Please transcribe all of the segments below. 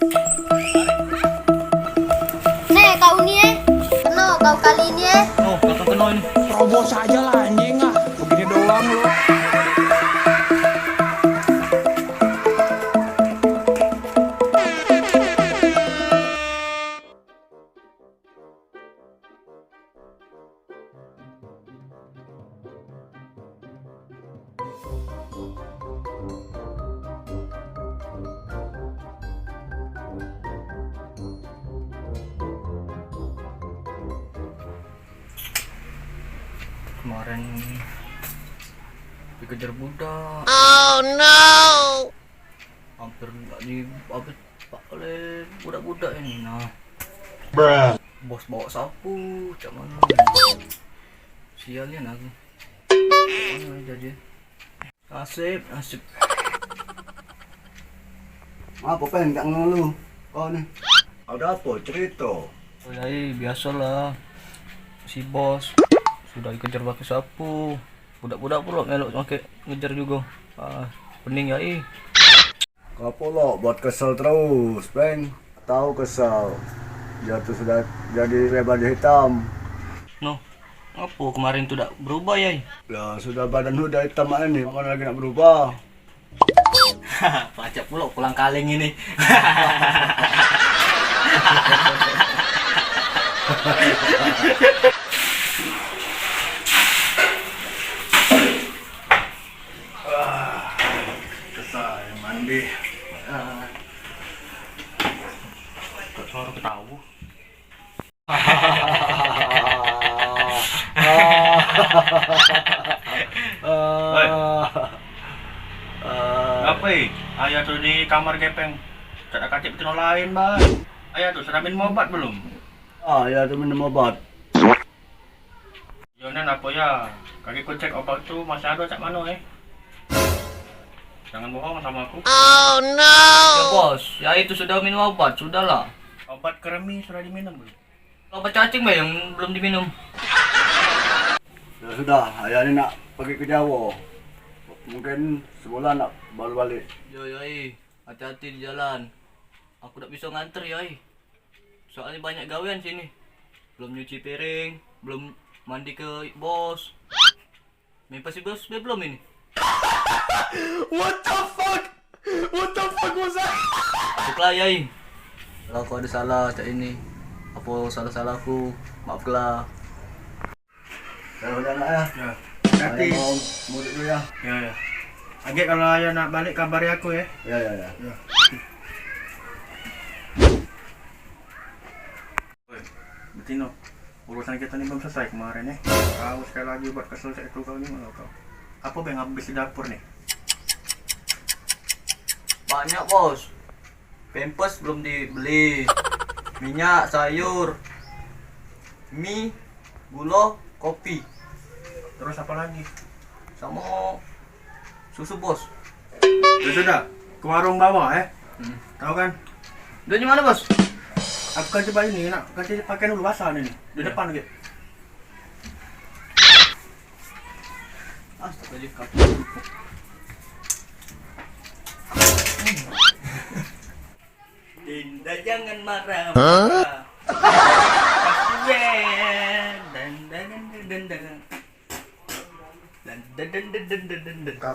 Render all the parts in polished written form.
Nih kau ini kau kali ini Oh, kakak kena ini. Terobos aja lah anjing ah. Begini doang lu. Kemarin dikejar budak. Oh no. Hampir nggak dihabis oleh budak-budak ini. Nah, bos bawa sapu, cak mana? Sialnya aku. Mana jadi? Nasib. Apa pengen tak ngeluh? Oh nih. Ada apa cerita? Oh ya, biasalah. Si bos sudah dikejar pakai sapu. Budak-budak pula melok pakai ngejar juga. Pening ya Apa lo buat kesel terus, Peng? Tahu kesel. Jatuh sudah jadi lebar hitam. No, apa kemarin tuh tak berubah ya? Lah sudah badan udah hitam ini, mana lagi nak berubah? Pacak pula pulang kaleng ini. Kesal mandi. Kok suara ketawa? Apa ayah tuh di kamar gepeng. Tak ada kacip betul lain, Bang. Ayah tuh sudah minum obat belum? Ya tu minum obat. Jonan apa ya? Kaki ku cek obat tuh masih ada cak mana Jangan bohong sama aku. Oh no. Ya bos, ya itu sudah minum obat, sudahlah. Obat keremi sudah diminum belum? Obat cacing yang belum diminum. Ya sudah, ayah ni nak pergi ke Jawa. Mungkin sebulan nak baru balik. Yo, hati-hati di jalan. Aku tak bisa nganter ya. Soalnya banyak gawean sini. Belum nyuci piring, belum mandi ke bos. Mimpi si bos belum ini. What the fuck was that? Maaflah ya. Kalau aku ada salah cak ini, apa salah-salahku, maaflah. Saya sudah nak ya. Ya. Nanti. Ayah mau mudik dulu ya. Ya. Agak kalau ayah nak balik kabari aku ya. Ya. Betino, urusan kita ini belum selesai kemarin ya. Kau sekali lagi buat kesel cak itu kau ni mana kau? Apa yang habis di dapur nih? Banyak bos. Pampers belum dibeli. Minyak, sayur, mie, gula, kopi, Terus apa lagi? sama susu bos. Ya sudah, ke warung bawah Tahu kan? Udah di mana bos? Aku kan coba ini, nak ganti pakaian dulu basah nih di depan gitu. Astagfirullahaladzim. Dinda jangan marah.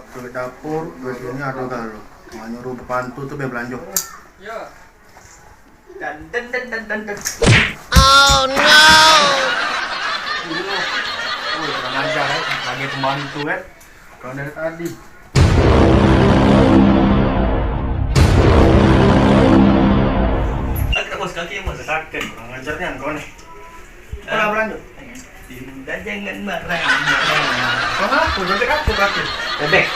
Ke dapur, gue sini ada kalau mau nyuruh pembantu tuh biar belanja. Oh no. Kurang ajar lagi pembantu kalau dari tadi. Bos kaki bos. Sakit, kurang ajarnya engkau nih. Kalau belanja. Dinda jangan marah. Kau aku, jadi aku kaki. Bebek.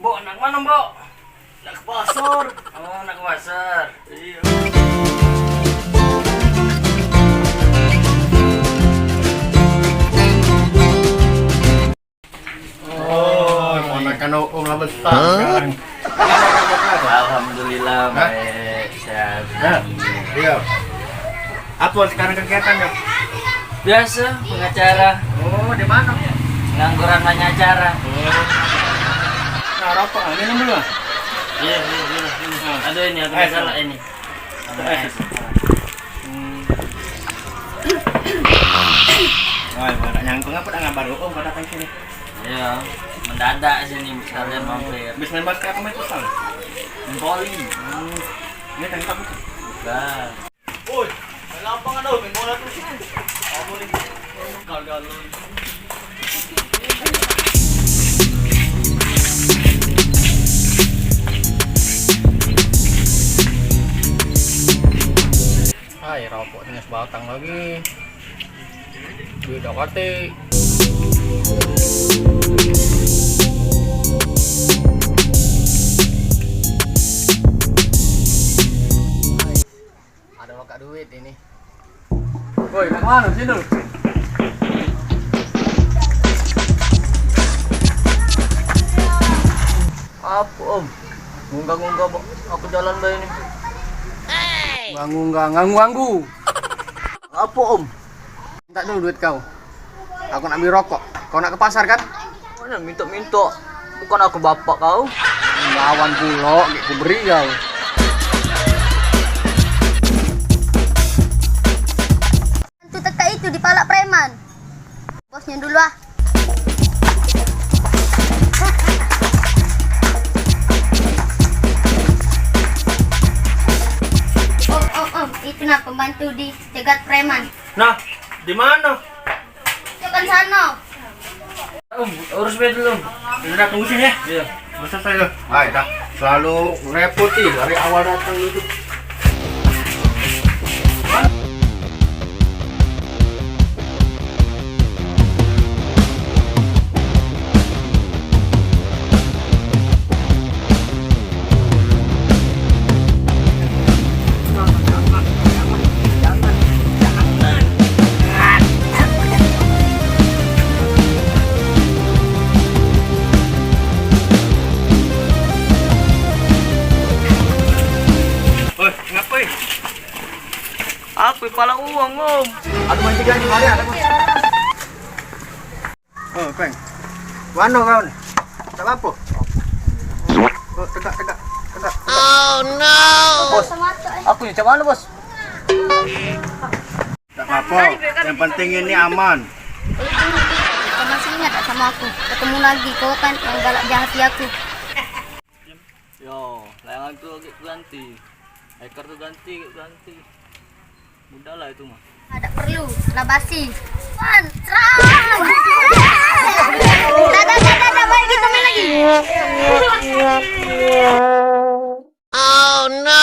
Mbok, nak mana mbok? Nak ke pasar. Oh, nak ke pasar. Iya. Ponakan Om lah besar sekarang. Alhamdulillah baik sehat. Iya. Apa sekarang kegiatannya? Biasa, pengacara. Oh, di mana? Ngangguran banyak acara. Nah, rokok, minum dulu. Iya. Aduh ini, aku salah ini. Wah, nggak nyangkung apa dah ngabar kau datang sini. Iya, mendadak sini sekalian mampir. Bis main basket apa main futsal? Poli. Ini tangkap itu. Bukan. Woi, main lapangan dong, main bola tuh. Apa nih? Gal-galon. Hai, rokok tinggal sebatang lagi. Duit kate. Ada wakak duit ini. Woi, nak mana sih lu? Apa om? Ngunggah-ngunggah aku jalan dah ini. Ganggu. Apa om? Minta dulu duit kau. Aku nak beli rokok. Kau nak ke pasar kan? Mana minta-minta? Bukan aku bapak kau. Lawan pulo, aku beri kau. Itu teka itu di palak preman. Bosnya dulu ah. Om, itu nah pembantu di cegat preman. Nah, di mana? Coba sana. Om, urus bed dulu. Udah tunggu sini ya. Iya. Udah selesai lo. Ah, dah. Selalu repoti dari awal datang itu. Woi, ngapain? Apa pala uang om? Ada majikan di mana ada? Oh, peng. Mana kau nih? Tak apa. Oh, tegak. Oh no. Bos, aku ni macam mana bos? Tak apa. Yang penting ini aman. Kau masih ingat tak sama aku? Ketemu lagi kau kan yang galak jahat di aku. Yo, layangan tu ganti. Ekor tu ganti. Mudah lah itu mah. Ada perlu, lah basi. Wan, Dadah, balik kita main lagi. Oh no.